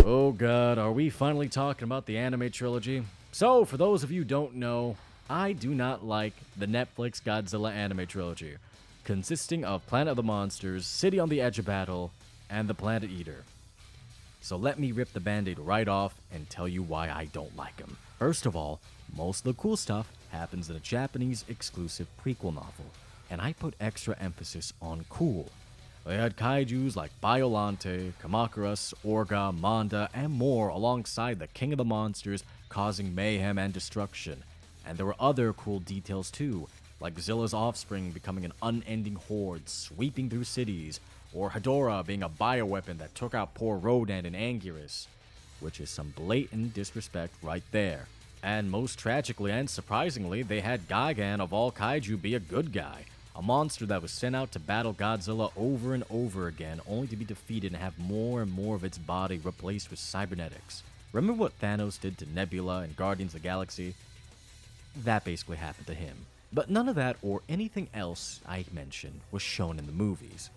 Oh god, are we finally talking about the anime trilogy? So, for those of you who don't know, I do not like the Netflix Godzilla Anime Trilogy, consisting of Planet of the Monsters, City on the Edge of Battle, and The Planet Eater. So let me rip the band-aid right off and tell you why I don't like them. First of all, most of the cool stuff happens in a Japanese exclusive prequel novel, and I put extra emphasis on cool. They had kaijus like Biolante, Kamacuras, Orga, Manda, and more alongside the King of the Monsters causing mayhem and destruction. And there were other cool details too, like Zilla's offspring becoming an unending horde sweeping through cities, or Hedorah being a bioweapon that took out poor Rodan and Anguirus, which is some blatant disrespect right there. And most tragically and surprisingly, they had Gigan of all kaiju be a good guy, a monster that was sent out to battle Godzilla over and over again, only to be defeated and have more and more of its body replaced with cybernetics. Remember what Thanos did to Nebula in Guardians of the Galaxy? That basically happened to him. But none of that or anything else I mentioned was shown in the movies.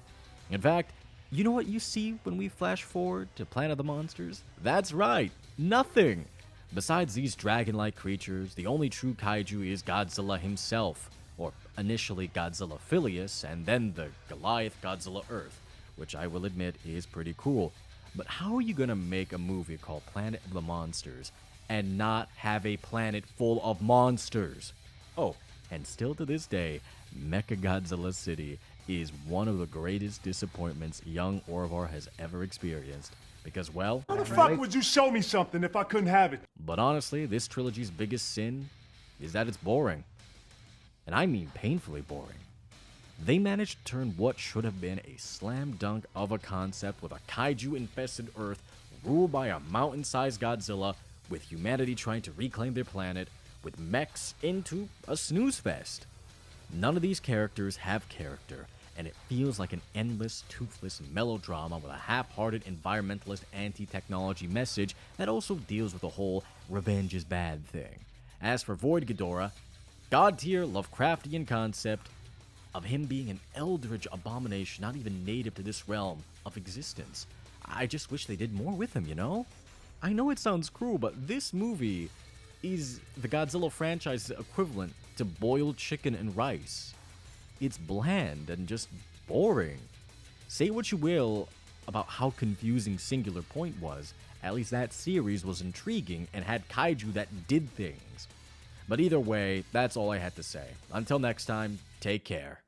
In fact, you know what you see when we flash forward to Planet of the Monsters? That's right, nothing! Besides these dragon-like creatures, the only true kaiju is Godzilla himself, or initially Godzilla Phileas, and then the Goliath Godzilla Earth, which I will admit is pretty cool. But how are you gonna make a movie called Planet of the Monsters and not have a planet full of monsters? Oh, and still to this day, Mechagodzilla City is one of the greatest disappointments young Orvar has ever experienced. Because, well, How the fuck would you show me something if I couldn't have it? but honestly, this trilogy's biggest sin is that it's boring. And I mean painfully boring. They managed to turn what should have been a slam dunk of a concept with a kaiju-infested Earth ruled by a mountain-sized Godzilla with humanity trying to reclaim their planet with mechs into a snooze fest. None of these characters have character, and it feels like an endless, toothless melodrama with a half-hearted environmentalist anti-technology message that also deals with the whole revenge is bad thing. As for Void Ghidorah, god-tier Lovecraftian concept of him being an eldritch abomination not even native to this realm of existence. I just wish they did more with him, you know? I know it sounds cruel, but this movie is the Godzilla franchise's equivalent to boiled chicken and rice. It's bland and just boring. Say what you will about how confusing Singular Point was, at least that series was intriguing and had kaiju that did things. But either way, that's all I had to say. Until next time, take care.